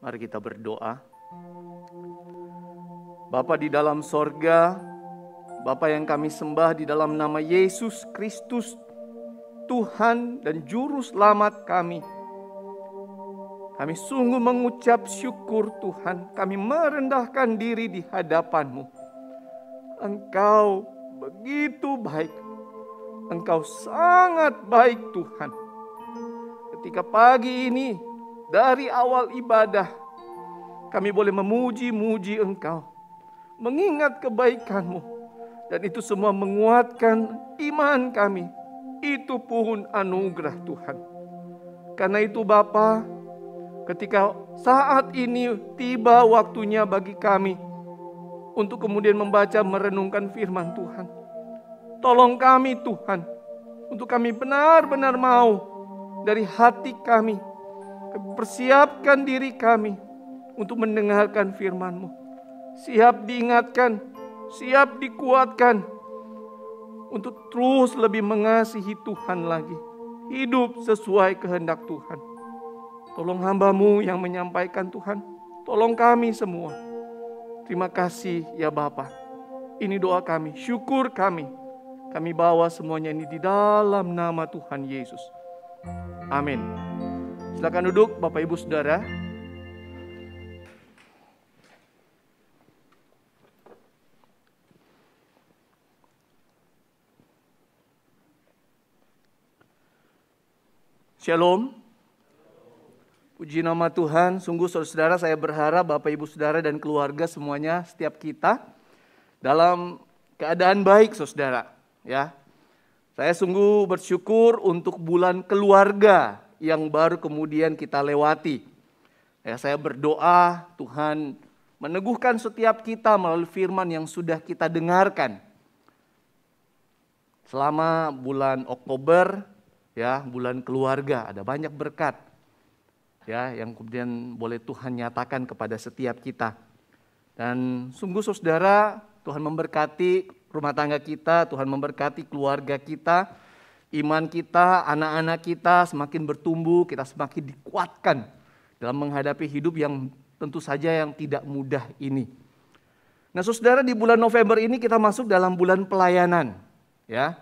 Mari kita berdoa. Bapa di dalam sorga, Bapa yang kami sembah di dalam nama Yesus Kristus, Tuhan dan Juru Selamat kami. Kami sungguh mengucap syukur Tuhan, kami merendahkan diri di hadapan-Mu. Engkau begitu baik, Engkau sangat baik Tuhan. Ketika pagi ini, dari awal ibadah, kami boleh memuji-muji Engkau, mengingat kebaikan-Mu, dan itu semua menguatkan iman kami. Itu pun anugerah Tuhan. Karena itu Bapa, ketika saat ini tiba waktunya bagi kami untuk kemudian membaca merenungkan firman Tuhan, tolong kami Tuhan, untuk kami benar-benar mau dari hati kami persiapkan diri kami untuk mendengarkan firman-Mu. Siap diingatkan, siap dikuatkan untuk terus lebih mengasihi Tuhan lagi. Hidup sesuai kehendak Tuhan. Tolong hamba-Mu yang menyampaikan Tuhan. Tolong kami semua. Terima kasih ya Bapa. Ini doa kami, syukur kami. Kami bawa semuanya ini di dalam nama Tuhan Yesus. Amin. Silakan duduk Bapak Ibu Saudara. Shalom. Puji nama Tuhan. Sungguh saudara-saudara, saya berharap Bapak Ibu Saudara dan keluarga semuanya, setiap kita dalam keadaan baik saudara. Ya, saya sungguh bersyukur untuk bulan keluarga yang baru kemudian kita lewati. Ya, saya berdoa Tuhan meneguhkan setiap kita melalui firman yang sudah kita dengarkan. Selama bulan Oktober, ya, bulan keluarga, ada banyak berkat ya yang kemudian boleh Tuhan nyatakan kepada setiap kita. Dan sungguh saudara, Tuhan memberkati rumah tangga kita, Tuhan memberkati keluarga kita, iman kita, anak-anak kita semakin bertumbuh, kita semakin dikuatkan dalam menghadapi hidup yang tentu saja yang tidak mudah ini. Nah saudara, di bulan November ini kita masuk dalam bulan pelayanan. Ya,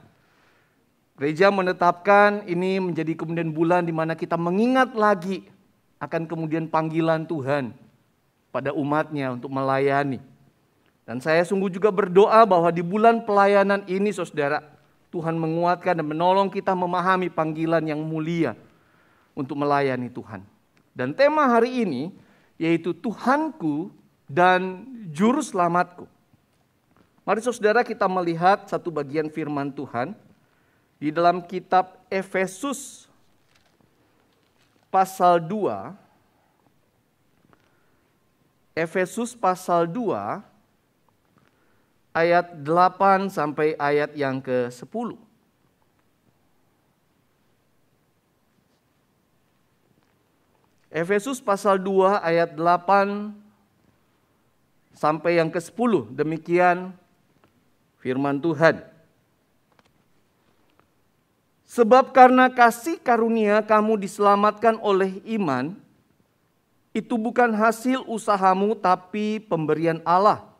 gereja menetapkan ini menjadi kemudian bulan di mana kita mengingat lagi akan kemudian panggilan Tuhan pada umatnya untuk melayani. Dan saya sungguh juga berdoa bahwa di bulan pelayanan ini saudara, Tuhan menguatkan dan menolong kita memahami panggilan yang mulia untuk melayani Tuhan. Dan tema hari ini yaitu Tuhanku dan Juru Selamatku. Mari saudara kita melihat satu bagian firman Tuhan di dalam kitab Efesus pasal 2. Efesus pasal 2 ayat 8 sampai ayat yang ke-10. Efesus pasal 2 ayat 8 sampai yang ke-10. Demikian firman Tuhan. Sebab karena kasih karunia kamu diselamatkan oleh iman, itu bukan hasil usahamu tapi pemberian Allah.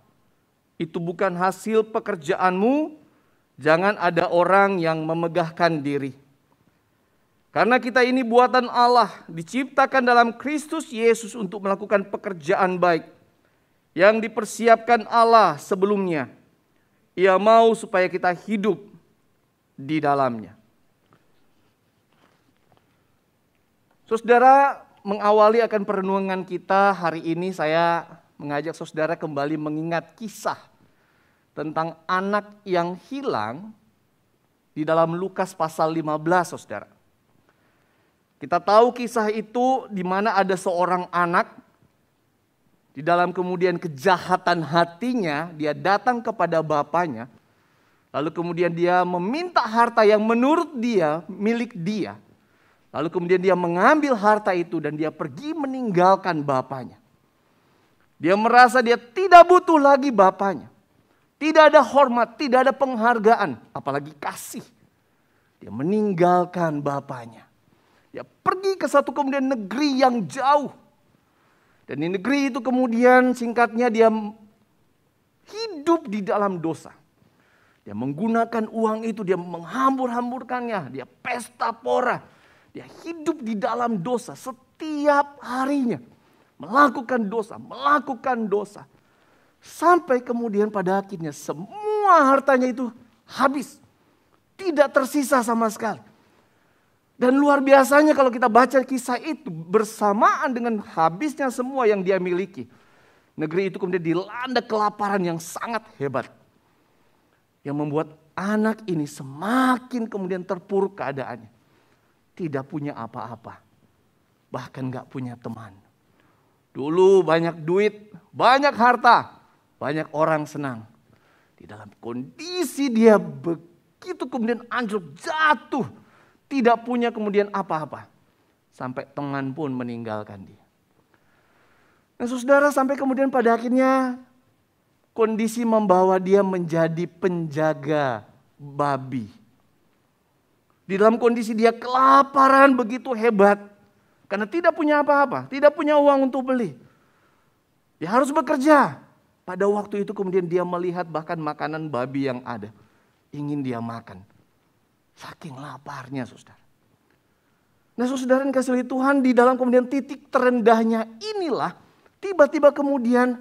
Itu bukan hasil pekerjaanmu, jangan ada orang yang memegahkan diri. Karena kita ini buatan Allah, diciptakan dalam Kristus Yesus untuk melakukan pekerjaan baik yang dipersiapkan Allah sebelumnya. Ia mau supaya kita hidup di dalamnya. Saudara, mengawali akan perenungan kita hari ini, saya mengajak saudara kembali mengingat kisah tentang anak yang hilang di dalam Lukas pasal 15, saudara. Kita tahu kisah itu di mana ada seorang anak, di dalam kemudian kejahatan hatinya, dia datang kepada bapaknya, lalu kemudian dia meminta harta yang menurut dia milik dia. Lalu kemudian dia mengambil harta itu dan dia pergi meninggalkan bapaknya. Dia merasa dia tidak butuh lagi bapaknya. Tidak ada hormat, tidak ada penghargaan, apalagi kasih. Dia meninggalkan bapaknya. Dia pergi ke satu kemudian negeri yang jauh. Dan di negeri itu kemudian singkatnya dia hidup di dalam dosa. Dia menggunakan uang itu, dia menghambur-hamburkannya, dia pesta pora. Dia hidup di dalam dosa setiap harinya. Melakukan dosa. Sampai kemudian pada akhirnya semua hartanya itu habis. Tidak tersisa sama sekali. Dan luar biasanya kalau kita baca kisah itu bersamaan dengan habisnya semua yang dia miliki. Negeri itu kemudian dilanda kelaparan yang sangat hebat. Yang membuat anak ini semakin kemudian terpuruk keadaannya. Tidak punya apa-apa. Bahkan gak punya teman. Dulu banyak duit, banyak harta, banyak orang senang. Di dalam kondisi dia begitu kemudian anjlok, jatuh. Tidak punya kemudian apa-apa. Sampai teman pun meninggalkan dia. Nah saudara, sampai kemudian pada akhirnya kondisi membawa dia menjadi penjaga babi. Di dalam kondisi dia kelaparan begitu hebat. Karena tidak punya apa-apa, tidak punya uang untuk beli. Dia harus bekerja. Pada waktu itu kemudian dia melihat bahkan makanan babi yang ada. Ingin dia makan. Saking laparnya saudara. Nah saudara yang kasih Tuhan, di dalam kemudian titik terendahnya inilah tiba-tiba kemudian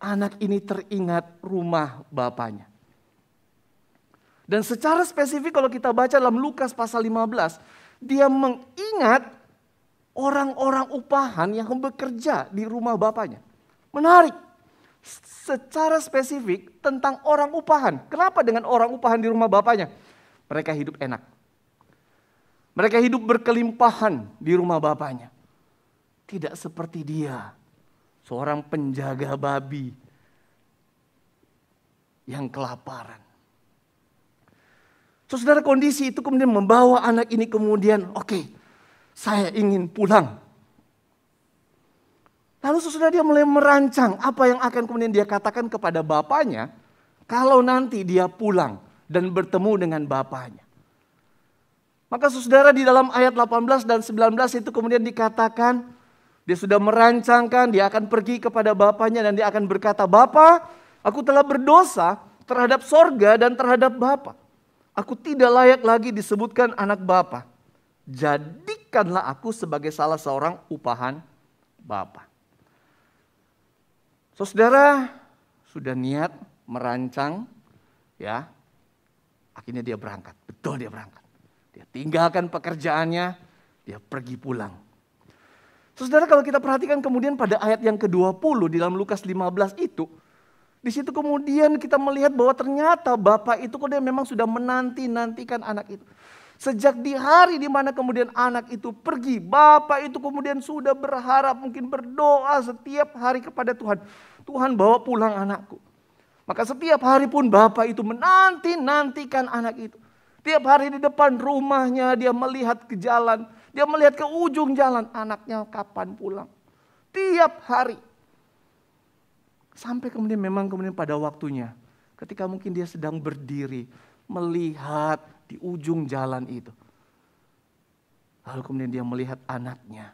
anak ini teringat rumah bapaknya. Dan secara spesifik kalau kita baca dalam Lukas pasal 15, dia mengingat orang-orang upahan yang bekerja di rumah bapaknya. Menarik. Secara spesifik tentang orang upahan. Kenapa dengan orang upahan di rumah bapaknya? Mereka hidup enak. Mereka hidup berkelimpahan di rumah bapaknya. Tidak seperti dia, seorang penjaga babi yang kelaparan. Saudara, kondisi itu kemudian membawa anak ini kemudian, oke, saya ingin pulang. Lalu saudara, dia mulai merancang apa yang akan kemudian dia katakan kepada bapaknya kalau nanti dia pulang dan bertemu dengan bapaknya. Maka saudara, di dalam ayat 18 dan 19 itu kemudian dikatakan dia sudah merancangkan, dia akan pergi kepada bapaknya dan dia akan berkata, "Bapa, aku telah berdosa terhadap sorga dan terhadap Bapa. Aku tidak layak lagi disebutkan anak Bapa. Jadikanlah aku sebagai salah seorang upahan Bapa." Saudara sudah niat merancang, ya. Akhirnya dia berangkat. Betul, dia berangkat. Dia tinggalkan pekerjaannya, dia pergi pulang. Saudara, kalau kita perhatikan kemudian pada ayat yang ke-20 di dalam Lukas 15 itu, di situ kemudian kita melihat bahwa ternyata bapak itu kemudian memang sudah menanti-nantikan anak itu. Sejak di hari di mana kemudian anak itu pergi, bapak itu kemudian sudah berharap, mungkin berdoa setiap hari kepada Tuhan. Tuhan, bawa pulang anakku. Maka setiap hari pun bapak itu menanti-nantikan anak itu. Tiap hari di depan rumahnya dia melihat ke jalan. Dia melihat ke ujung jalan, anaknya kapan pulang. Tiap hari. Sampai kemudian memang kemudian pada waktunya. Ketika mungkin dia sedang berdiri. Melihat di ujung jalan itu. Lalu kemudian dia melihat anaknya.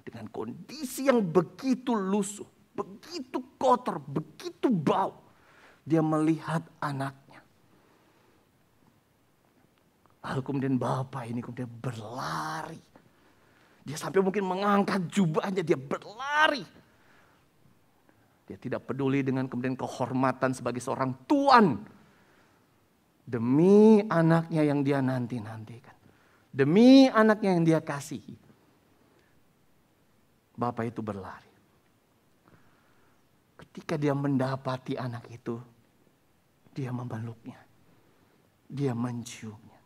Dengan kondisi yang begitu lusuh. Begitu kotor, begitu bau. Dia melihat anaknya. Lalu kemudian bapak ini kemudian berlari. Dia sampai mungkin mengangkat jubahnya, dia berlari. Dia tidak peduli dengan kemudian kehormatan sebagai seorang tuan. Demi anaknya yang dia nanti-nantikan. Demi anaknya yang dia kasihi. Bapak itu berlari. Ketika dia mendapati anak itu, dia memeluknya. Dia menciumnya.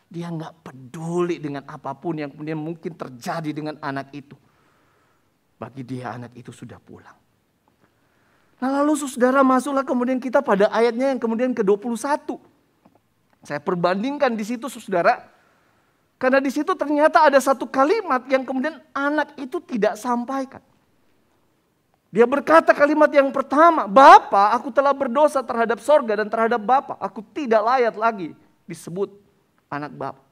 Dia nggak peduli dengan apapun yang kemudian mungkin terjadi dengan anak itu. Bagi dia anak itu sudah pulang. Nah lalu saudara, masuklah kemudian kita pada ayatnya yang kemudian ke-21. Saya perbandingkan di situ saudara. Karena di situ ternyata ada satu kalimat yang kemudian anak itu tidak sampaikan. Dia berkata kalimat yang pertama, "Bapa, aku telah berdosa terhadap sorga dan terhadap Bapa. Aku tidak layak lagi disebut anak Bapa."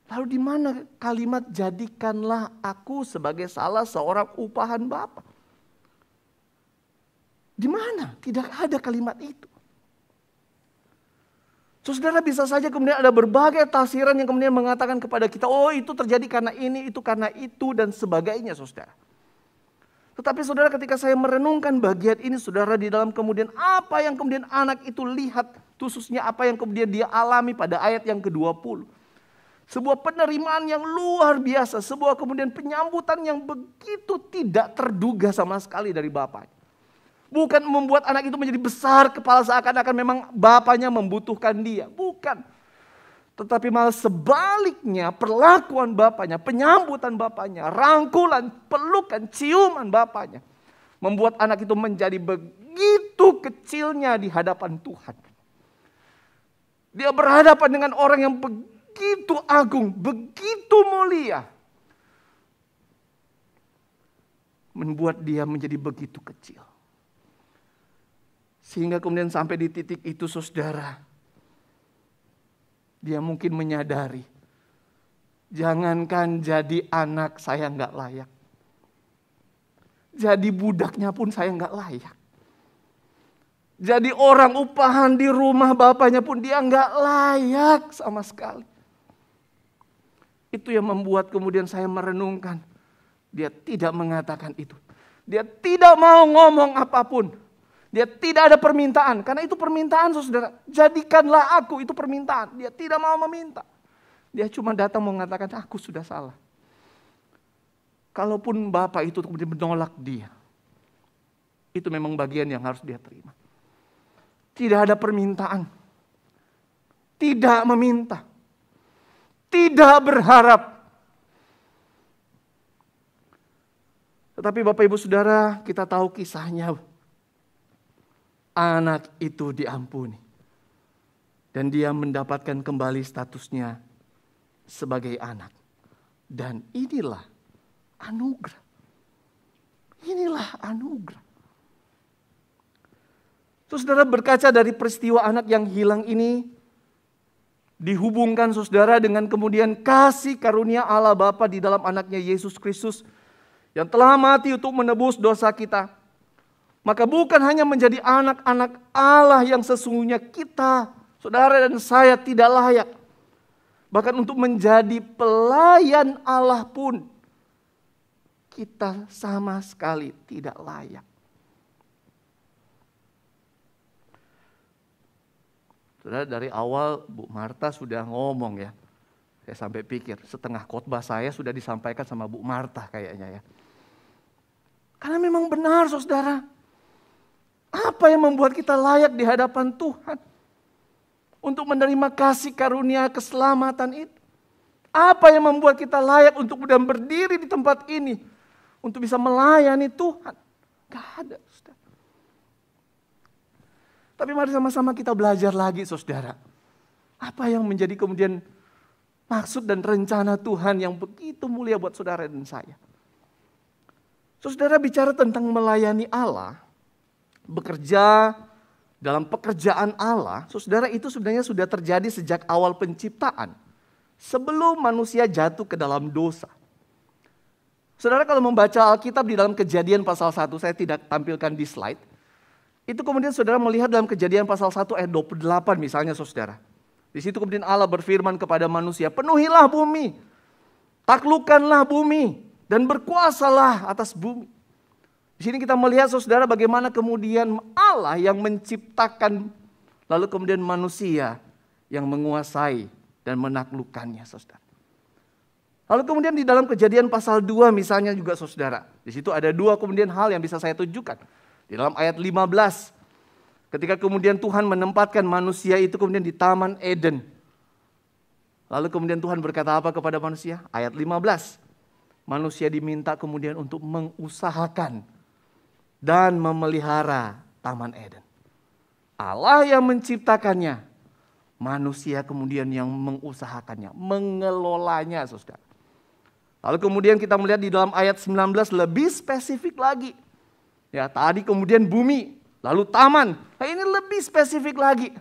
Lalu di mana kalimat jadikanlah aku sebagai salah seorang upahan Bapa? Di mana? Tidak ada kalimat itu. Saudara, bisa saja kemudian ada berbagai tafsiran yang kemudian mengatakan kepada kita, oh itu terjadi karena ini, itu karena itu, dan sebagainya, saudara. Tetapi saudara, ketika saya merenungkan bagian ini, saudara, di dalam kemudian apa yang kemudian anak itu lihat, khususnya apa yang kemudian dia alami pada ayat yang ke-20. Sebuah penerimaan yang luar biasa, sebuah kemudian penyambutan yang begitu tidak terduga sama sekali dari bapaknya. Bukan membuat anak itu menjadi besar kepala seakan-akan memang bapaknya membutuhkan dia. Bukan. Tetapi malah sebaliknya perlakuan bapaknya, penyambutan bapaknya, rangkulan, pelukan, ciuman bapaknya. Membuat anak itu menjadi begitu kecilnya di hadapan Tuhan. Dia berhadapan dengan orang yang begitu agung, begitu mulia. Membuat dia menjadi begitu kecil. Sehingga kemudian sampai di titik itu, saudara, dia mungkin menyadari, jangankan jadi anak saya nggak layak. Jadi budaknya pun saya nggak layak. Jadi orang upahan di rumah bapaknya pun dia nggak layak sama sekali. Itu yang membuat kemudian saya merenungkan. Dia tidak mengatakan itu. Dia tidak mau ngomong apapun. Dia tidak ada permintaan. Karena itu permintaan, saudara. Jadikanlah aku, itu permintaan. Dia tidak mau meminta. Dia cuma datang mengatakan, aku sudah salah. Kalaupun bapak itu kemudian menolak dia, itu memang bagian yang harus dia terima. Tidak ada permintaan. Tidak meminta. Tidak berharap. Tetapi Bapak Ibu Saudara, kita tahu kisahnya. Anak itu diampuni. Dan dia mendapatkan kembali statusnya sebagai anak. Dan inilah anugerah. Inilah anugerah. Saudara, berkaca dari peristiwa anak yang hilang ini, dihubungkan saudara dengan kemudian kasih karunia Allah Bapa di dalam anaknya Yesus Kristus yang telah mati untuk menebus dosa kita. Maka bukan hanya menjadi anak-anak Allah yang sesungguhnya kita, saudara dan saya tidak layak. Bahkan untuk menjadi pelayan Allah pun kita sama sekali tidak layak. Saudara, dari awal Bu Marta sudah ngomong ya. Saya sampai pikir setengah khotbah saya sudah disampaikan sama Bu Marta kayaknya ya. Karena memang benar saudara. Apa yang membuat kita layak di hadapan Tuhan? Untuk menerima kasih karunia keselamatan itu. Apa yang membuat kita layak untuk kemudian berdiri di tempat ini. Untuk bisa melayani Tuhan. Gak ada saudara. Tapi mari sama-sama kita belajar lagi saudara. Apa yang menjadi kemudian maksud dan rencana Tuhan yang begitu mulia buat saudara dan saya. Saudara, bicara tentang melayani Allah. Bekerja dalam pekerjaan Allah, saudara, itu sebenarnya sudah terjadi sejak awal penciptaan. Sebelum manusia jatuh ke dalam dosa. Saudara, kalau membaca Alkitab di dalam Kejadian pasal 1, saya tidak tampilkan di slide. Itu kemudian saudara melihat dalam Kejadian pasal 1 ayat 28 misalnya saudara. Di situ kemudian Allah berfirman kepada manusia, penuhilah bumi, taklukkanlah bumi, dan berkuasalah atas bumi. Di sini kita melihat saudara bagaimana kemudian Allah yang menciptakan, lalu kemudian manusia yang menguasai dan menaklukkannya saudara. Lalu kemudian di dalam Kejadian pasal 2 misalnya juga saudara. Di situ ada dua kemudian hal yang bisa saya tunjukkan. Di dalam ayat 15, ketika kemudian Tuhan menempatkan manusia itu kemudian di Taman Eden. Lalu kemudian Tuhan berkata apa kepada manusia? Ayat 15, manusia diminta kemudian untuk mengusahakan dan memelihara Taman Eden. Allah yang menciptakannya, manusia kemudian yang mengusahakannya, mengelolanya saudara. Lalu kemudian kita melihat di dalam ayat 19 lebih spesifik lagi. Ya, tadi kemudian bumi, lalu taman. Nah, ini lebih spesifik lagi.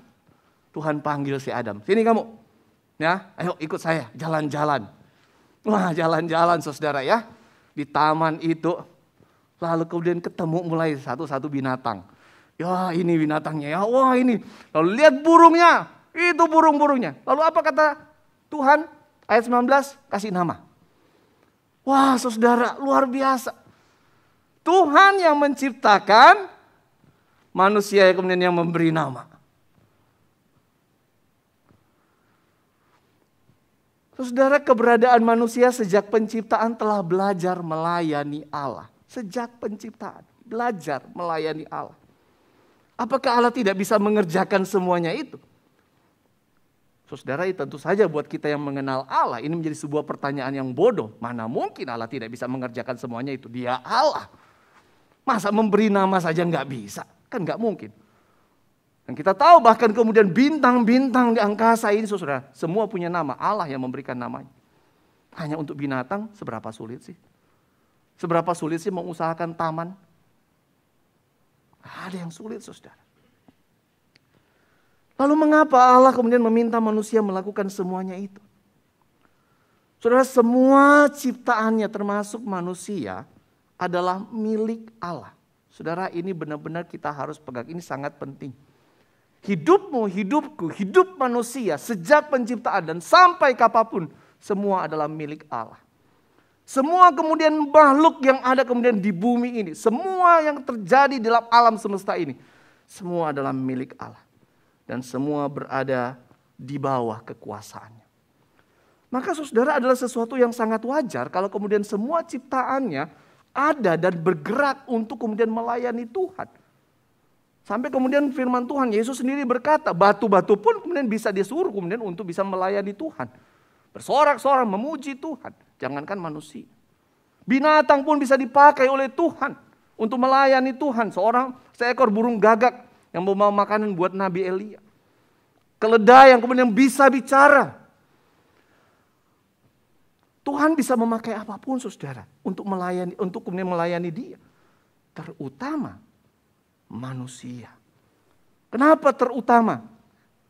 Tuhan panggil si Adam, sini kamu. Ya, ayo ikut saya jalan-jalan. Wah, jalan-jalan saudara ya. Di taman itu. Lalu kemudian ketemu mulai satu-satu binatang. Ya ini binatangnya ya, wah ini. Lalu lihat burungnya, itu burung-burungnya. Lalu apa kata Tuhan? Ayat 19, kasih nama. Wah saudara, luar biasa. Tuhan yang menciptakan, manusia yang kemudian yang memberi nama. Saudara, keberadaan manusia sejak penciptaan telah belajar melayani Allah. Sejak penciptaan, belajar melayani Allah. Apakah Allah tidak bisa mengerjakan semuanya itu? Saudara, tentu saja buat kita yang mengenal Allah, ini menjadi sebuah pertanyaan yang bodoh. Mana mungkin Allah tidak bisa mengerjakan semuanya itu? Dia Allah. Masa memberi nama saja nggak bisa? Kan nggak mungkin. Dan kita tahu bahkan kemudian bintang-bintang di angkasa ini saudara, semua punya nama, Allah yang memberikan namanya. Hanya untuk binatang seberapa sulit sih? Seberapa sulit sih mengusahakan taman? Ada yang sulit saudara. Lalu mengapa Allah kemudian meminta manusia melakukan semuanya itu? Saudara, semua ciptaannya termasuk manusia adalah milik Allah. Saudara, ini benar-benar kita harus pegang, ini sangat penting. Hidupmu, hidupku, hidup manusia sejak penciptaan dan sampai kapanpun semua adalah milik Allah. Semua kemudian makhluk yang ada kemudian di bumi ini, semua yang terjadi dalam alam semesta ini, semua adalah milik Allah. Dan semua berada di bawah kekuasaannya. Maka saudara, adalah sesuatu yang sangat wajar kalau kemudian semua ciptaannya ada dan bergerak untuk kemudian melayani Tuhan. Sampai kemudian firman Tuhan, Yesus sendiri berkata, batu-batu pun kemudian bisa disuruh kemudian untuk bisa melayani Tuhan. Bersorak-sorak memuji Tuhan, jangankan manusia. Binatang pun bisa dipakai oleh Tuhan untuk melayani Tuhan. Seekor burung gagak yang membawa makanan buat Nabi Elia. Keledai yang kemudian bisa bicara. Tuhan bisa memakai apapun saudara untuk kemudian melayani dia. Terutama manusia. Kenapa terutama?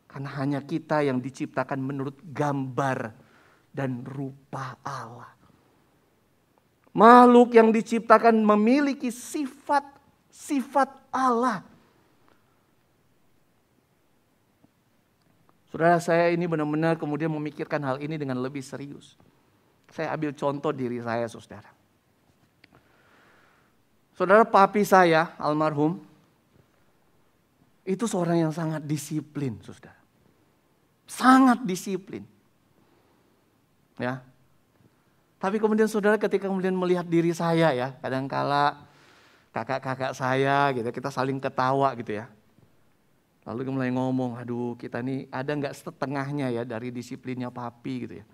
Karena hanya kita yang diciptakan menurut gambar dan rupa Allah. Makhluk yang diciptakan memiliki sifat Allah. Saudara, saya ini benar-benar kemudian memikirkan hal ini dengan lebih serius. Saya ambil contoh diri saya, saudara. Saudara, papi saya almarhum itu seorang yang sangat disiplin, saudara. Sangat disiplin. Ya. Tapi kemudian saudara, ketika kemudian melihat diri saya ya, kadangkala kakak-kakak saya gitu, kita saling ketawa gitu ya. Lalu mulai ngomong, aduh kita nih ada nggak setengahnya ya dari disiplinnya papi gitu ya.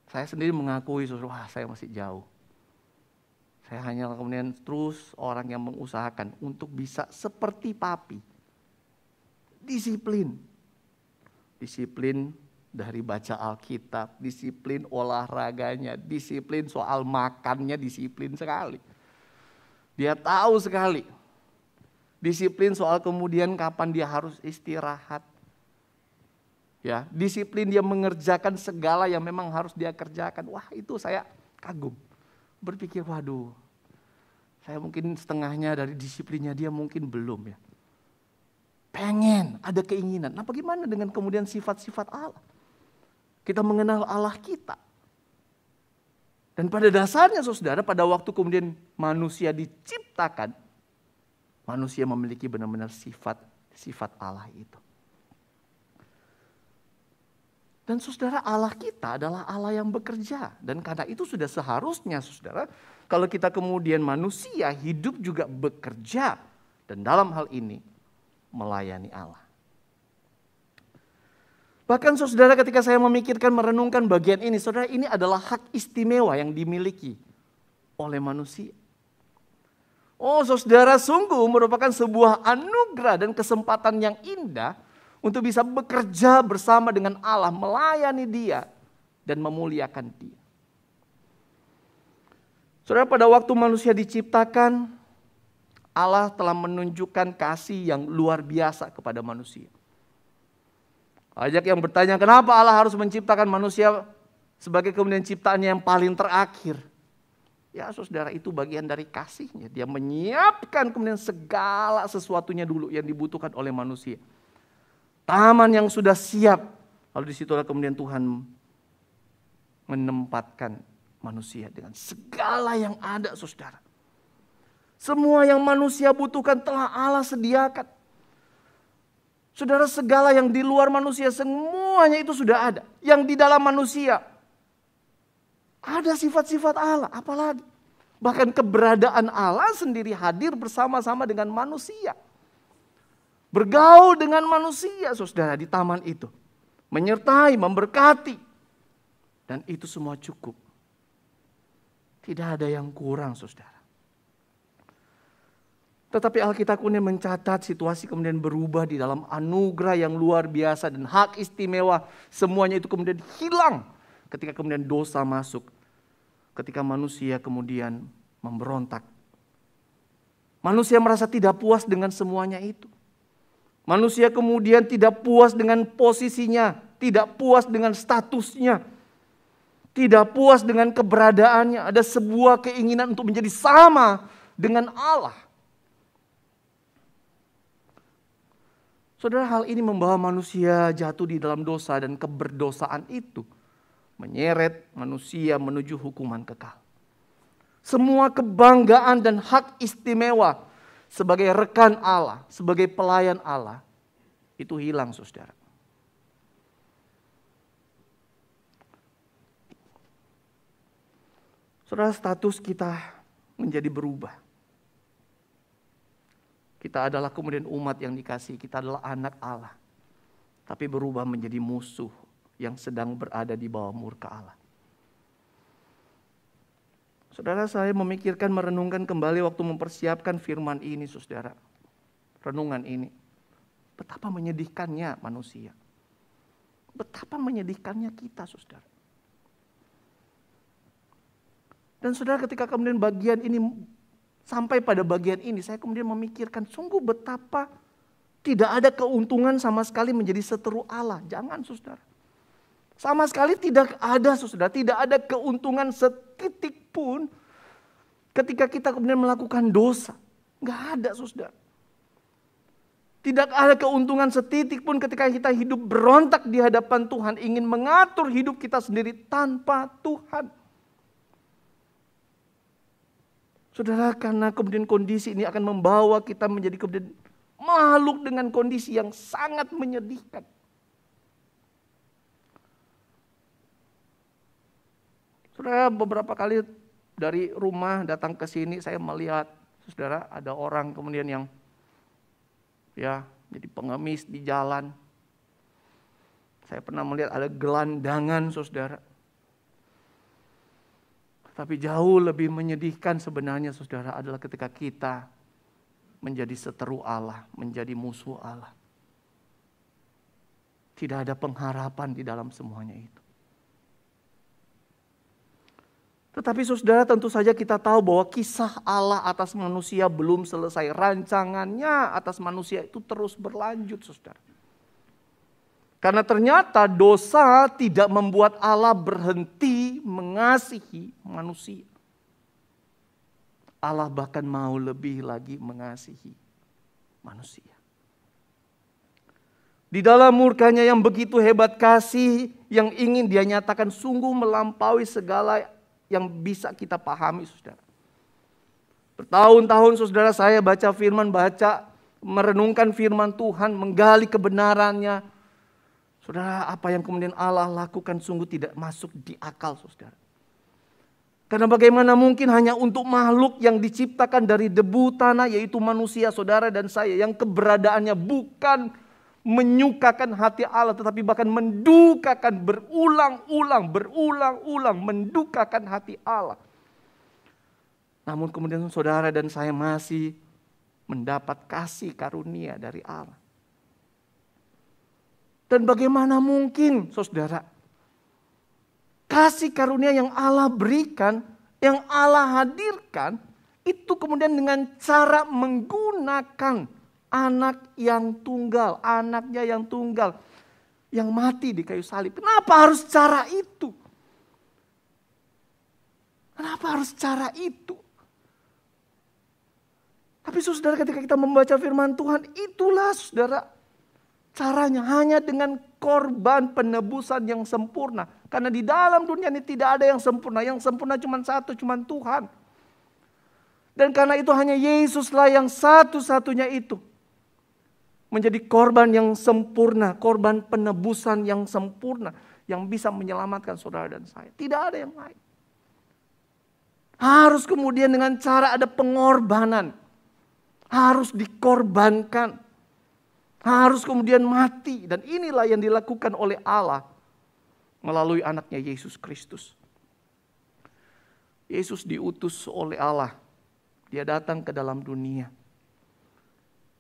Saya sendiri mengakui, saudara, wah saya masih jauh. Saya hanya kemudian terus orang yang mengusahakan untuk bisa seperti papi. Disiplin. Disiplin dari baca Alkitab, disiplin olahraganya, disiplin soal makannya, disiplin sekali. Dia tahu sekali. Disiplin soal kemudian kapan dia harus istirahat. Ya, disiplin dia mengerjakan segala yang memang harus dia kerjakan. Wah, itu saya kagum. Berpikir, waduh, saya mungkin setengahnya dari disiplinnya dia mungkin belum ya. Pengen, ada keinginan. Nah bagaimana dengan kemudian sifat-sifat Allah? Kita mengenal Allah kita. Dan pada dasarnya saudara, pada waktu kemudian manusia diciptakan, manusia memiliki benar-benar sifat Allah itu. Dan saudara, Allah kita adalah Allah yang bekerja. Dan karena itu sudah seharusnya saudara, kalau kita kemudian manusia hidup juga bekerja. Dan dalam hal ini melayani Allah. Bahkan saudara, ketika saya memikirkan, merenungkan bagian ini, saudara, ini adalah hak istimewa yang dimiliki oleh manusia. Oh saudara, sungguh merupakan sebuah anugerah dan kesempatan yang indah untuk bisa bekerja bersama dengan Allah, melayani dia dan memuliakan dia. Saudara, pada waktu manusia diciptakan, Allah telah menunjukkan kasih yang luar biasa kepada manusia. Banyak yang bertanya, kenapa Allah harus menciptakan manusia sebagai kemudian ciptaannya yang paling terakhir? Ya saudara, itu bagian dari kasihnya. Dia menyiapkan kemudian segala sesuatunya dulu yang dibutuhkan oleh manusia. Taman yang sudah siap. Lalu disitulah kemudian Tuhan menempatkan manusia dengan segala yang ada saudara. Semua yang manusia butuhkan telah Allah sediakan. Saudara, segala yang di luar manusia semuanya itu sudah ada. Yang di dalam manusia ada sifat-sifat Allah, apalagi. Bahkan keberadaan Allah sendiri hadir bersama-sama dengan manusia. Bergaul dengan manusia, saudara, di taman itu. Menyertai, memberkati. Dan itu semua cukup. Tidak ada yang kurang, saudara. Tetapi Alkitab kemudian mencatat situasi kemudian berubah di dalam anugerah yang luar biasa dan hak istimewa. Semuanya itu kemudian hilang ketika kemudian dosa masuk. Ketika manusia kemudian memberontak. Manusia merasa tidak puas dengan semuanya itu. Manusia kemudian tidak puas dengan posisinya. Tidak puas dengan statusnya. Tidak puas dengan keberadaannya. Ada sebuah keinginan untuk menjadi sama dengan Allah. Saudara, hal ini membawa manusia jatuh di dalam dosa dan keberdosaan itu menyeret manusia menuju hukuman kekal. Semua kebanggaan dan hak istimewa sebagai rekan Allah, sebagai pelayan Allah, itu hilang, saudara. Saudara, status kita menjadi berubah. Kita adalah kemudian umat yang dikasihi, kita adalah anak Allah. Tapi berubah menjadi musuh yang sedang berada di bawah murka Allah. Saudara, saya memikirkan, merenungkan kembali waktu mempersiapkan firman ini, saudara. Renungan ini. Betapa menyedihkannya manusia. Betapa menyedihkannya kita, saudara. Dan saudara, ketika kemudian bagian ini, sampai pada bagian ini, saya kemudian memikirkan, sungguh betapa tidak ada keuntungan sama sekali menjadi seteru Allah. Jangan, saudara. Sama sekali tidak ada, saudara. Tidak ada keuntungan setitik pun ketika kita kemudian melakukan dosa. Nggak ada, saudara. Tidak ada keuntungan setitik pun ketika kita hidup berontak di hadapan Tuhan. Ingin mengatur hidup kita sendiri tanpa Tuhan. Saudara, karena kemudian kondisi ini akan membawa kita menjadi kemudian makhluk dengan kondisi yang sangat menyedihkan. Saudara, beberapa kali dari rumah datang ke sini saya melihat, saudara, ada orang kemudian yang jadi pengemis di jalan. Saya pernah melihat ada gelandangan, saudara. Tapi jauh lebih menyedihkan sebenarnya, saudara, adalah ketika kita menjadi seteru Allah, menjadi musuh Allah. Tidak ada pengharapan di dalam semuanya itu. Tetapi saudara, tentu saja kita tahu bahwa kisah Allah atas manusia belum selesai. Rancangannya atas manusia itu terus berlanjut, saudara. Karena ternyata dosa tidak membuat Allah berhenti mengasihi manusia. Allah bahkan mau lebih lagi mengasihi manusia. Di dalam murkanya yang begitu hebat kasih yang ingin dia nyatakan sungguh melampaui segala yang bisa kita pahami, saudara. Bertahun-tahun, saudara, saya baca firman, merenungkan firman Tuhan, menggali kebenarannya. Saudara, apa yang kemudian Allah lakukan sungguh tidak masuk di akal, saudara. Karena bagaimana mungkin hanya untuk makhluk yang diciptakan dari debu tanah, yaitu manusia, saudara dan saya, yang keberadaannya bukan menyukakan hati Allah, tetapi bahkan mendukakan berulang-ulang mendukakan hati Allah. Namun kemudian saudara dan saya masih mendapat kasih karunia dari Allah. Dan bagaimana mungkin, saudara, kasih karunia yang Allah berikan, yang Allah hadirkan, itu kemudian dengan cara menggunakan anaknya yang tunggal. yang mati di kayu salib. Kenapa harus cara itu? Kenapa harus cara itu? Tapi saudara, ketika kita membaca firman Tuhan, itulah saudara caranya, hanya dengan korban penebusan yang sempurna. Karena di dalam dunia ini tidak ada yang sempurna. Yang sempurna cuma satu, cuma Tuhan. Dan karena itu hanya Yesuslah yang satu-satunya itu menjadi korban yang sempurna, korban penebusan yang sempurna, yang bisa menyelamatkan saudara dan saya. Tidak ada yang lain. Harus kemudian dengan cara ada pengorbanan. Harus dikorbankan. Harus kemudian mati. Dan inilah yang dilakukan oleh Allah melalui anaknya Yesus Kristus. Yesus diutus oleh Allah. Dia datang ke dalam dunia.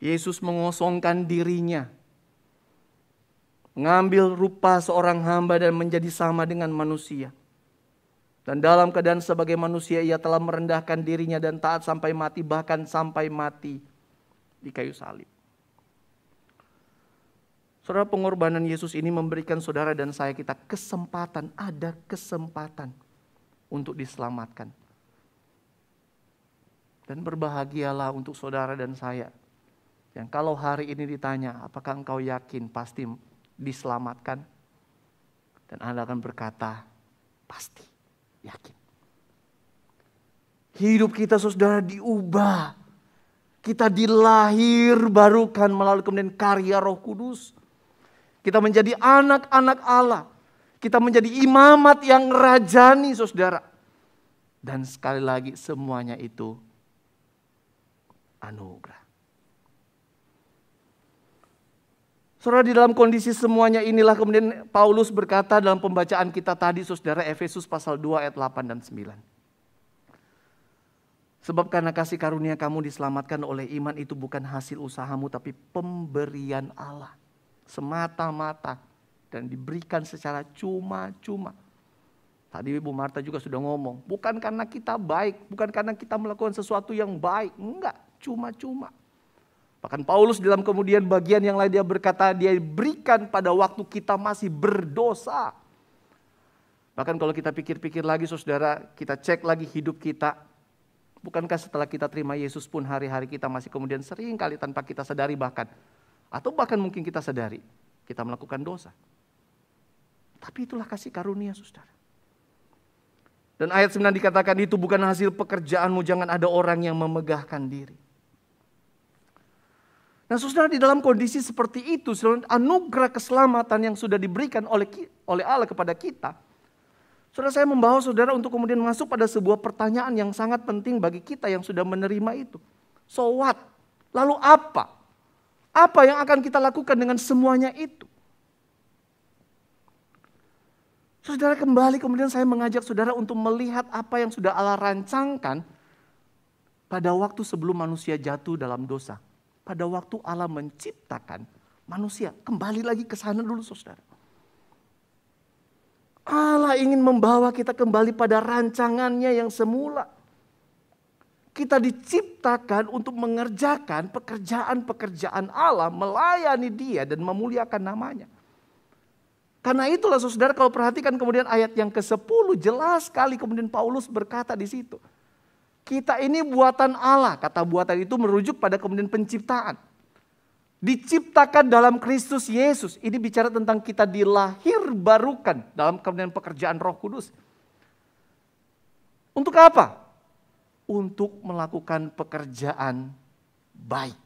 Yesus mengosongkan dirinya. Mengambil rupa seorang hamba dan menjadi sama dengan manusia. Dan dalam keadaan sebagai manusia ia telah merendahkan dirinya dan taat sampai mati, bahkan sampai mati di kayu salib. Saudara, pengorbanan Yesus ini memberikan saudara dan saya kita kesempatan, ada kesempatan untuk diselamatkan. Dan berbahagialah untuk saudara dan saya yang kalau hari ini ditanya, apakah engkau yakin pasti diselamatkan? Dan Anda akan berkata, pasti. Yakin. Hidup kita saudara diubah. Kita dilahir barukan melalui kemudian karya Roh Kudus. Kita menjadi anak-anak Allah. Kita menjadi imamat yang rajani saudara. Dan sekali lagi semuanya itu anugerah. Saudara, di dalam kondisi semuanya inilah kemudian Paulus berkata dalam pembacaan kita tadi saudara, Efesus pasal 2 ayat 8 dan 9. Sebab karena kasih karunia kamu diselamatkan oleh iman itu bukan hasil usahamu tapi pemberian Allah. Semata-mata dan diberikan secara cuma-cuma. Tadi Ibu Marta juga sudah ngomong, bukan karena kita baik, bukan karena kita melakukan sesuatu yang baik. Enggak, cuma-cuma. Bahkan Paulus dalam kemudian bagian yang lain dia berkata, dia berikan pada waktu kita masih berdosa. Bahkan kalau kita pikir-pikir lagi saudara, kita cek lagi hidup kita. Bukankah setelah kita terima Yesus pun hari-hari kita masih kemudian sering kali tanpa kita sadari bahkan. Atau bahkan mungkin kita sadari, kita melakukan dosa. Tapi itulah kasih karunia saudara. Dan ayat 9 dikatakan itu bukan hasil pekerjaanmu, jangan ada orang yang memegahkan diri. Nah saudara, di dalam kondisi seperti itu, anugerah keselamatan yang sudah diberikan oleh Allah kepada kita. Saudara, saya membawa saudara untuk kemudian masuk pada sebuah pertanyaan yang sangat penting bagi kita yang sudah menerima itu. So what? Lalu apa? Apa yang akan kita lakukan dengan semuanya itu? Saudara, kembali kemudian saya mengajak saudara untuk melihat apa yang sudah Allah rancangkan pada waktu sebelum manusia jatuh dalam dosa. Pada waktu Allah menciptakan manusia. Kembali lagi ke sana dulu saudara. Allah ingin membawa kita kembali pada rancangannya yang semula. Kita diciptakan untuk mengerjakan pekerjaan-pekerjaan Allah, melayani Dia dan memuliakan namanya. Karena itulah saudara, kalau perhatikan kemudian ayat yang ke-10 jelas sekali kemudian Paulus berkata di situ. Kita ini buatan Allah, kata buatan itu merujuk pada kemudian penciptaan. Diciptakan dalam Kristus Yesus. Ini bicara tentang kita dilahir barukan dalam kemudian pekerjaan Roh Kudus. Untuk apa? Untuk melakukan pekerjaan baik.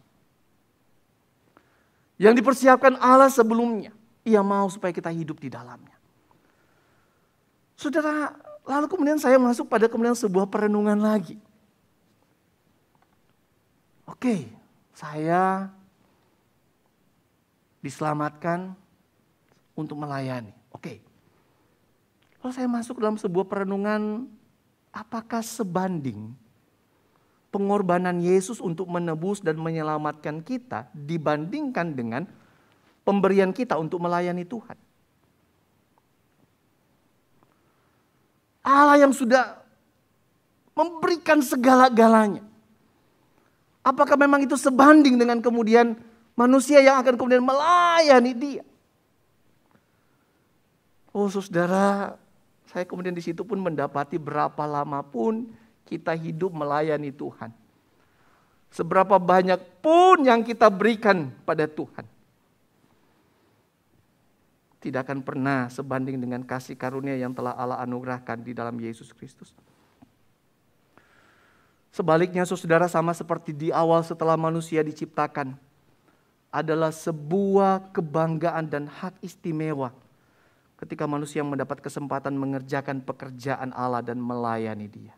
Yang dipersiapkan Allah sebelumnya. Ia mau supaya kita hidup di dalamnya. Saudara, lalu kemudian saya masuk pada kemudian sebuah perenungan lagi. Oke, saya diselamatkan untuk melayani. Oke. Lalu saya masuk dalam sebuah perenungan, apakah sebanding pengorbanan Yesus untuk menebus dan menyelamatkan kita dibandingkan dengan pemberian kita untuk melayani Tuhan? Allah yang sudah memberikan segala-galanya. Apakah memang itu sebanding dengan kemudian manusia yang akan kemudian melayani Dia? Oh saudara, saya kemudian di situ pun mendapati berapa lama pun kita hidup melayani Tuhan. Seberapa banyak pun yang kita berikan pada Tuhan, tidak akan pernah sebanding dengan kasih karunia yang telah Allah anugerahkan di dalam Yesus Kristus. Sebaliknya saudara, sama seperti di awal setelah manusia diciptakan, adalah sebuah kebanggaan dan hak istimewa ketika manusia mendapat kesempatan mengerjakan pekerjaan Allah dan melayani Dia.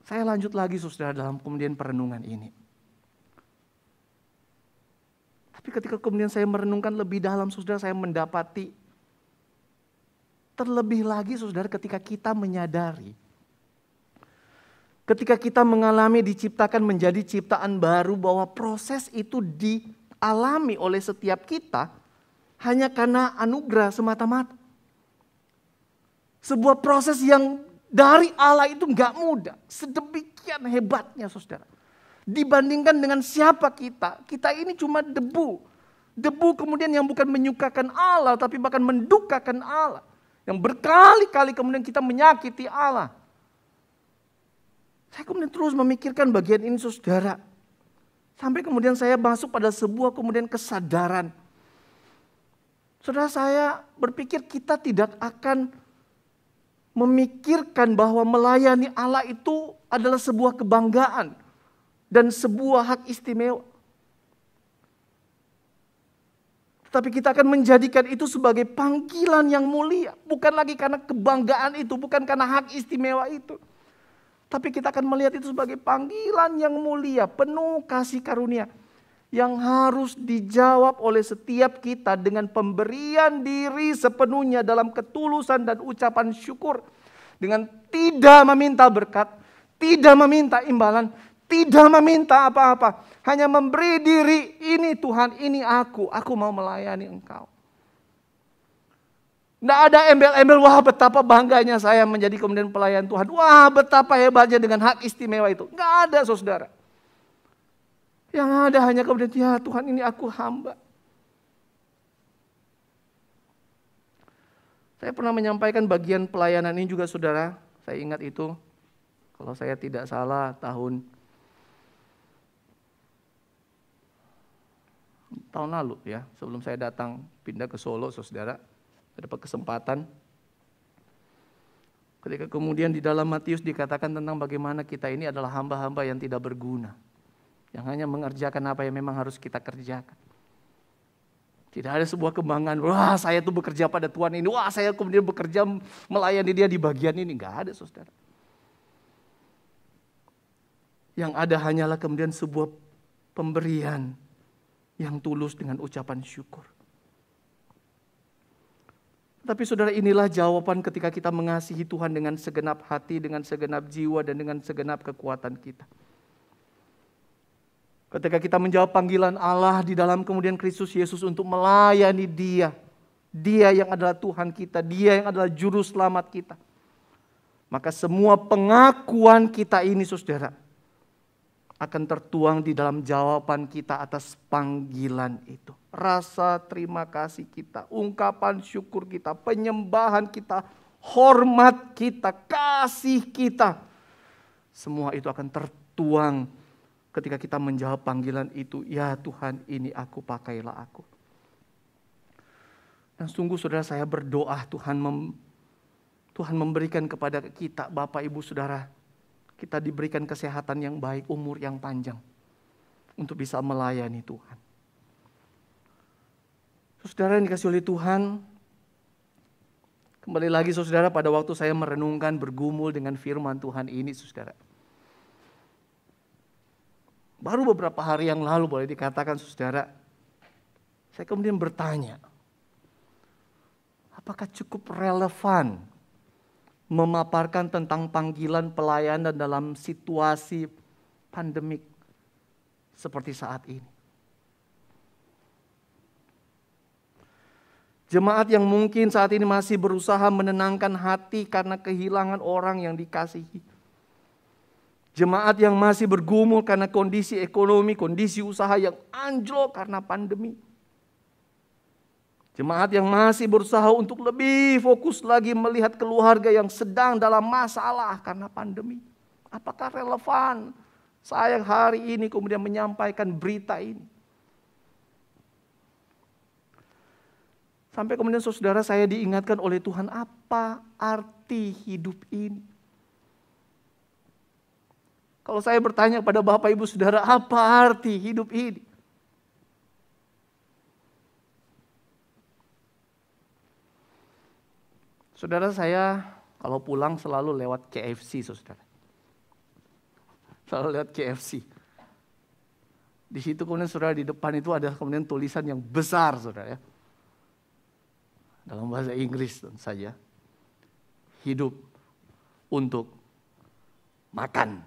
Saya lanjut lagi saudara dalam kemudian perenungan ini. Tapi ketika kemudian saya merenungkan lebih dalam saudara, saya mendapati terlebih lagi saudara ketika kita menyadari, ketika kita mengalami diciptakan menjadi ciptaan baru, bahwa proses itu dialami oleh setiap kita hanya karena anugerah semata-mata. Sebuah proses yang dari Allah itu gak mudah. Sedemikian hebatnya saudara. Dibandingkan dengan siapa kita. Kita ini cuma debu. Debu kemudian yang bukan menyukakan Allah, tapi bahkan mendukakan Allah. Yang berkali-kali kemudian kita menyakiti Allah. Saya kemudian terus memikirkan bagian ini saudara. Sampai kemudian saya masuk pada sebuah kemudian kesadaran. Saudara, saya berpikir kita tidak akan memikirkan bahwa melayani Allah itu adalah sebuah kebanggaan dan sebuah hak istimewa. Tapi kita akan menjadikan itu sebagai panggilan yang mulia. Bukan lagi karena kebanggaan itu, bukan karena hak istimewa itu. Tapi kita akan melihat itu sebagai panggilan yang mulia, penuh kasih karunia. Yang harus dijawab oleh setiap kita dengan pemberian diri sepenuhnya dalam ketulusan dan ucapan syukur. Dengan tidak meminta berkat, tidak meminta imbalan, tidak meminta apa-apa. Hanya memberi diri, ini Tuhan, ini aku mau melayani Engkau. Tidak ada embel-embel, wah betapa bangganya saya menjadi kemudian pelayan Tuhan. Wah betapa hebatnya dengan hak istimewa itu. Tidak ada saudara. Yang ada hanya kemudian, ya Tuhan ini aku hamba. Saya pernah menyampaikan bagian pelayanan ini juga saudara. Saya ingat itu. Kalau saya tidak salah tahun lalu ya. Sebelum saya datang pindah ke Solo saudara. Saya dapat kesempatan. Ketika kemudian di dalam Matius dikatakan tentang bagaimana kita ini adalah hamba-hamba yang tidak berguna. Yang hanya mengerjakan apa yang memang harus kita kerjakan. Tidak ada sebuah kebanggaan, wah saya tuh bekerja pada Tuhan ini, wah saya kemudian bekerja melayani Dia di bagian ini. Enggak ada saudara. Yang ada hanyalah kemudian sebuah pemberian yang tulus dengan ucapan syukur. Tapi saudara, inilah jawaban ketika kita mengasihi Tuhan dengan segenap hati, dengan segenap jiwa, dan dengan segenap kekuatan kita. Ketika kita menjawab panggilan Allah di dalam kemudian Kristus Yesus untuk melayani Dia. Dia yang adalah Tuhan kita, Dia yang adalah juru selamat kita. Maka semua pengakuan kita ini saudara akan tertuang di dalam jawaban kita atas panggilan itu. Rasa terima kasih kita, ungkapan syukur kita, penyembahan kita, hormat kita, kasih kita. Semua itu akan tertuang ketika kita menjawab panggilan itu, ya Tuhan ini aku, pakailah aku. Dan sungguh saudara, saya berdoa Tuhan memberikan kepada kita, Bapak Ibu Saudara, kita diberikan kesehatan yang baik, umur yang panjang, untuk bisa melayani Tuhan. Saudara yang dikasihi oleh Tuhan, kembali lagi saudara pada waktu saya merenungkan, bergumul dengan firman Tuhan ini saudara. Baru beberapa hari yang lalu boleh dikatakan saudara, saya kemudian bertanya, apakah cukup relevan memaparkan tentang panggilan pelayanan dalam situasi pandemik seperti saat ini? Jemaat yang mungkin saat ini masih berusaha menenangkan hati karena kehilangan orang yang dikasihi. Jemaat yang masih bergumul karena kondisi ekonomi, kondisi usaha yang anjlok karena pandemi. Jemaat yang masih berusaha untuk lebih fokus lagi melihat keluarga yang sedang dalam masalah karena pandemi. Apakah relevan saya hari ini kemudian menyampaikan berita ini? Sampai kemudian saudara, saya diingatkan oleh Tuhan, apa arti hidup ini? Kalau saya bertanya pada Bapak Ibu Saudara, apa arti hidup ini? Saudara, saya kalau pulang selalu lewat KFC, saudara. Selalu lewat KFC. Di situ kemudian saudara, di depan itu ada kemudian tulisan yang besar, saudara ya. Dalam bahasa Inggris tentu saja. Hidup untuk makan.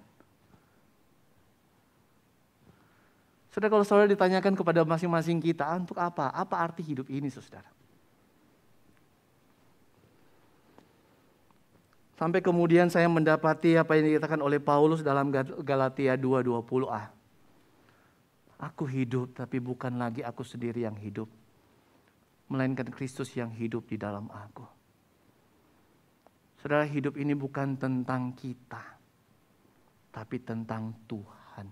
Saudara, kalau saudara ditanyakan kepada masing-masing kita, untuk apa? Apa arti hidup ini, saudara? Sampai kemudian saya mendapati apa yang dikatakan oleh Paulus dalam Galatia 2:20a. Aku hidup, tapi bukan lagi aku sendiri yang hidup, melainkan Kristus yang hidup di dalam aku. Saudara, hidup ini bukan tentang kita, tapi tentang Tuhan.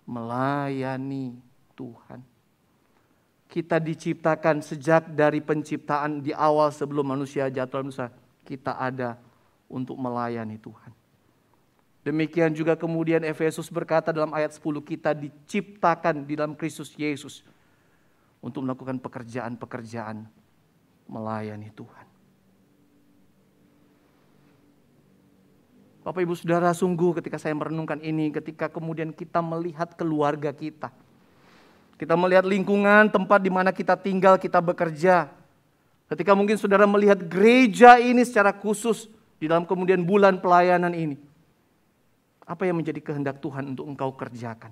Melayani Tuhan. Kita diciptakan sejak dari penciptaan di awal sebelum manusia jatuh dalam dosa. Kita ada untuk melayani Tuhan. Demikian juga kemudian Efesus berkata dalam ayat 10, kita diciptakan di dalam Kristus Yesus untuk melakukan pekerjaan-pekerjaan melayani Tuhan. Bapak Ibu Saudara, sungguh ketika saya merenungkan ini, ketika kemudian kita melihat keluarga kita, kita melihat lingkungan tempat di mana kita tinggal, kita bekerja. Ketika mungkin saudara melihat gereja ini secara khusus di dalam kemudian bulan pelayanan ini, apa yang menjadi kehendak Tuhan untuk engkau kerjakan?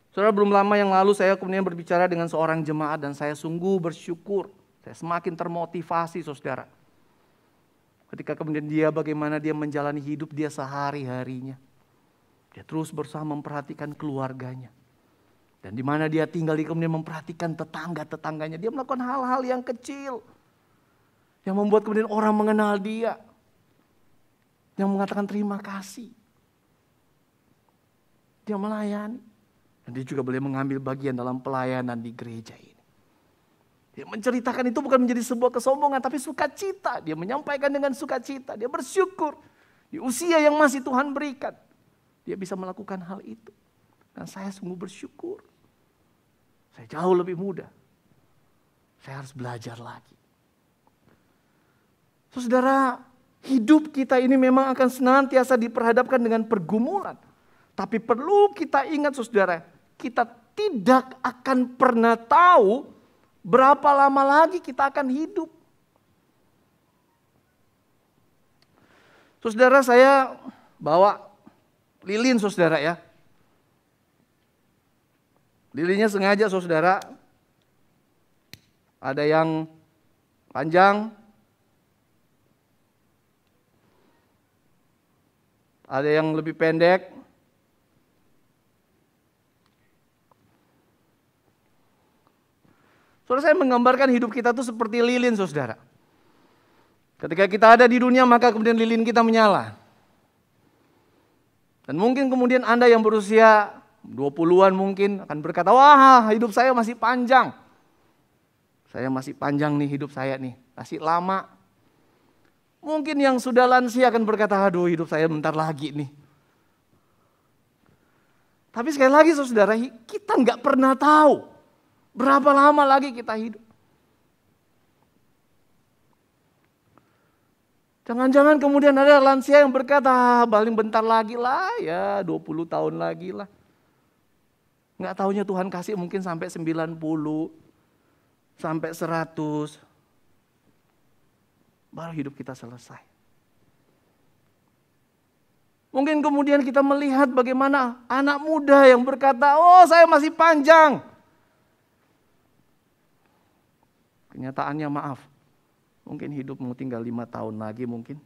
Saudara, belum lama yang lalu saya kemudian berbicara dengan seorang jemaat dan saya sungguh bersyukur. Saya semakin termotivasi, saudara. Ketika kemudian dia bagaimana dia menjalani hidup dia sehari-harinya. Dia terus berusaha memperhatikan keluarganya. Dan di mana dia tinggal, dia kemudian memperhatikan tetangga-tetangganya. Dia melakukan hal-hal yang kecil. Yang membuat kemudian orang mengenal dia. Yang mengatakan terima kasih. Dia melayani. Dan dia juga boleh mengambil bagian dalam pelayanan di gereja ini. Dia menceritakan itu bukan menjadi sebuah kesombongan, tapi sukacita. Dia menyampaikan dengan sukacita. Dia bersyukur. Di usia yang masih Tuhan berikan. Dia bisa melakukan hal itu. Dan saya sungguh bersyukur. Saya jauh lebih muda. Saya harus belajar lagi. Saudara, hidup kita ini memang akan senantiasa diperhadapkan dengan pergumulan. Tapi perlu kita ingat, saudara, kita tidak akan pernah tahu berapa lama lagi kita akan hidup. Saudara, saya bawa lilin, saudara ya. Lilinnya sengaja, saudara. Ada yang panjang. Ada yang lebih pendek. Saudara, saya menggambarkan hidup kita itu seperti lilin, saudara. Ketika kita ada di dunia, maka kemudian lilin kita menyala. Dan mungkin kemudian Anda yang berusia 20-an mungkin akan berkata, wah hidup saya masih panjang. Saya masih panjang nih hidup saya nih, masih lama. Mungkin yang sudah lansia akan berkata, aduh hidup saya bentar lagi nih. Tapi sekali lagi saudara, kita nggak pernah tahu berapa lama lagi kita hidup. Jangan-jangan kemudian ada lansia yang berkata, paling bentar lagi lah ya 20 tahun lagi lah. Nggak taunya Tuhan kasih mungkin sampai 90, sampai 100. Baru hidup kita selesai. Mungkin kemudian kita melihat bagaimana anak muda yang berkata, oh saya masih panjang. Kenyataannya maaf, Mungkin hidupmu tinggal 5 tahun lagi mungkin.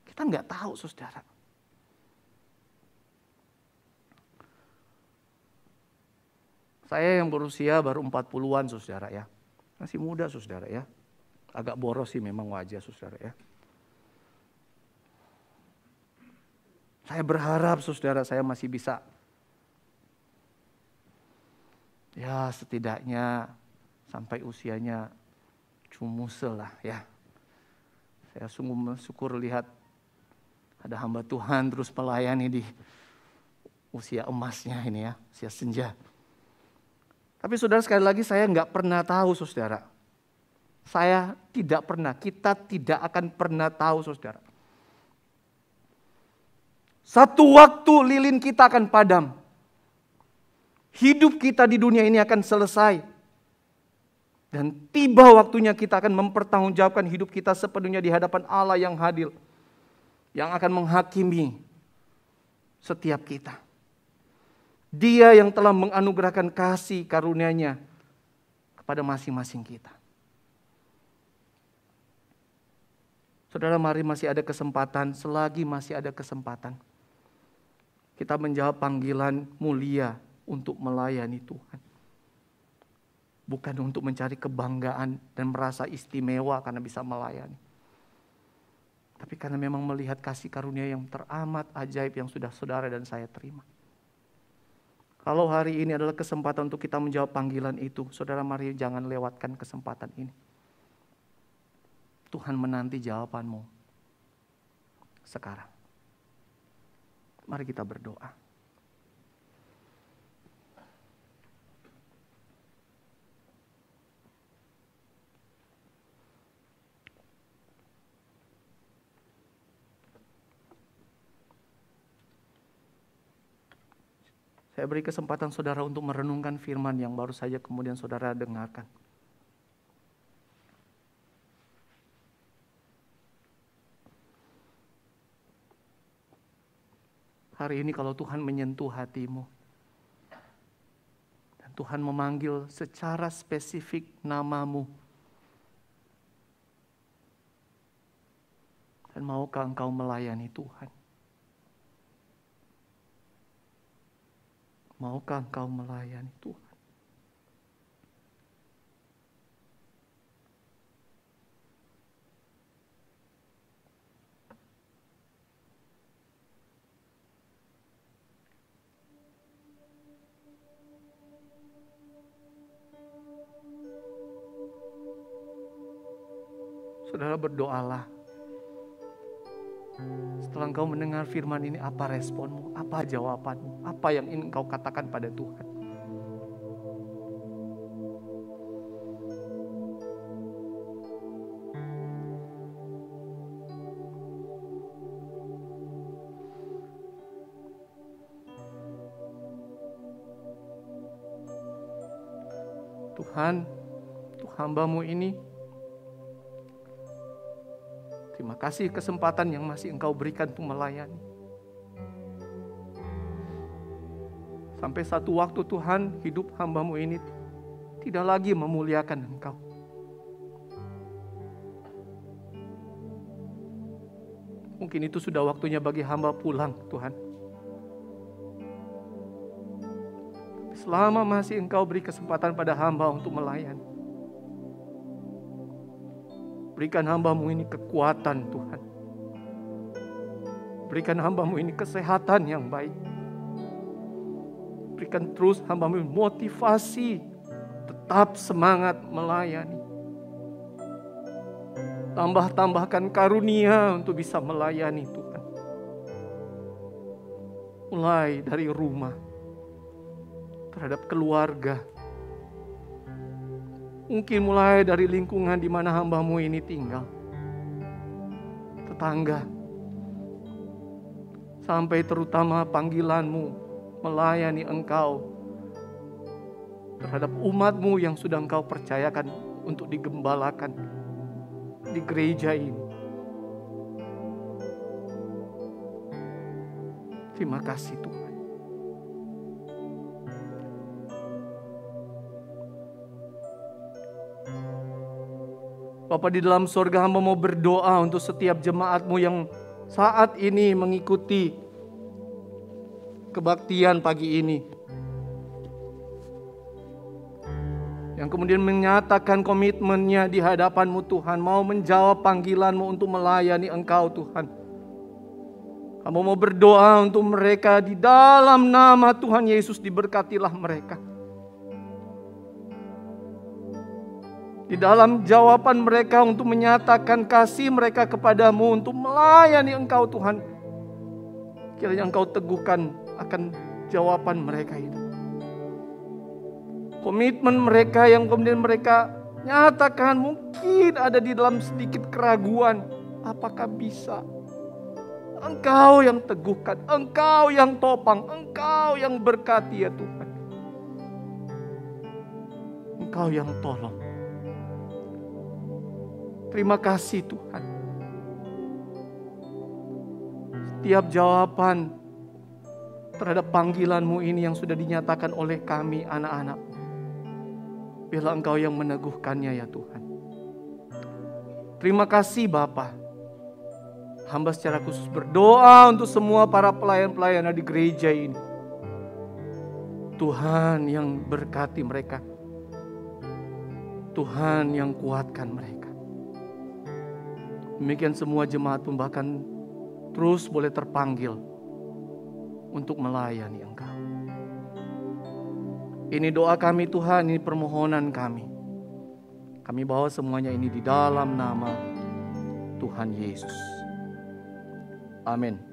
Kita nggak tahu, saudara. Saya yang berusia baru 40-an, saudara ya. Masih muda, saudara ya. Agak boros sih memang wajah, saudara ya. Saya berharap, saudara, saya masih bisa. Ya, setidaknya sampai usianya cumusel lah ya. Saya sungguh bersyukur lihat ada hamba Tuhan terus melayani di usia emasnya ini ya, usia senja. Tapi saudara, sekali lagi saya nggak pernah tahu, saudara. Saya tidak pernah, kita tidak akan pernah tahu, saudara. Satu waktu lilin kita akan padam. Hidup kita di dunia ini akan selesai. Dan tiba waktunya kita akan mempertanggungjawabkan hidup kita sepenuhnya di hadapan Allah yang adil. Yang akan menghakimi setiap kita. Dia yang telah menganugerahkan kasih karunia-Nya kepada masing-masing kita. Saudara, mari masih ada kesempatan, selagi masih ada kesempatan. Kita menjawab panggilan mulia untuk melayani Tuhan. Bukan untuk mencari kebanggaan dan merasa istimewa karena bisa melayani. Tapi karena memang melihat kasih karunia yang teramat ajaib yang sudah saudara dan saya terima. Kalau hari ini adalah kesempatan untuk kita menjawab panggilan itu, saudara, mari jangan lewatkan kesempatan ini. Tuhan menanti jawabanmu sekarang. Mari kita berdoa. Saya beri kesempatan saudara untuk merenungkan firman yang baru saja kemudian saudara dengarkan. Hari ini kalau Tuhan menyentuh hatimu, dan Tuhan memanggil secara spesifik namamu, dan maukah engkau melayani Tuhan? Maukah engkau melayani Tuhan? Saudara, berdoalah. Setelah engkau mendengar firman ini, apa responmu? Apa jawabanmu? Apa yang ingin engkau katakan pada Tuhan? Tuhan, untuk hamba-Mu ini, terima kasih kesempatan yang masih engkau berikan untuk melayani. Sampai satu waktu Tuhan, hidup hamba-Mu ini tidak lagi memuliakan engkau. Mungkin itu sudah waktunya bagi hamba pulang, Tuhan. Selama masih engkau beri kesempatan pada hamba untuk melayani, berikan hamba-Mu ini kekuatan, Tuhan. Berikan hamba-Mu ini kesehatan yang baik. Berikan terus hamba-Mu motivasi, tetap semangat melayani. Tambahkan karunia untuk bisa melayani, Tuhan. Mulai dari rumah, terhadap keluarga. Mungkin mulai dari lingkungan di mana hamba-Mu ini tinggal. Tetangga. Sampai terutama panggilan-Mu melayani Engkau terhadap umat-Mu yang sudah Engkau percayakan untuk digembalakan di gereja ini. Terima kasih, Tuhan. Bapa di dalam sorga, hamba mau berdoa untuk setiap jemaat-Mu yang saat ini mengikuti kebaktian pagi ini, yang kemudian menyatakan komitmennya di hadapan-Mu Tuhan, mau menjawab panggilan-Mu untuk melayani Engkau Tuhan. Hamba mau berdoa untuk mereka di dalam nama Tuhan Yesus, diberkatilah mereka. Di dalam jawaban mereka untuk menyatakan kasih mereka kepadamu, untuk melayani Engkau Tuhan, kiranya Engkau teguhkan akan jawaban mereka itu. Komitmen mereka yang kemudian mereka nyatakan mungkin ada di dalam sedikit keraguan. Apakah bisa? Engkau yang teguhkan, Engkau yang topang, Engkau yang berkati ya Tuhan. Engkau yang tolong. Terima kasih Tuhan. Setiap jawaban terhadap panggilan-Mu ini yang sudah dinyatakan oleh kami anak-anak, biarlah Engkau yang meneguhkannya ya Tuhan. Terima kasih Bapa. Hamba secara khusus berdoa untuk semua para pelayan-pelayan di gereja ini. Tuhan yang berkati mereka. Tuhan yang kuatkan mereka. Demikian semua jemaat pun bahkan terus boleh terpanggil untuk melayani Engkau. Ini doa kami Tuhan, ini permohonan kami. Kami bawa semuanya ini di dalam nama Tuhan Yesus. Amin.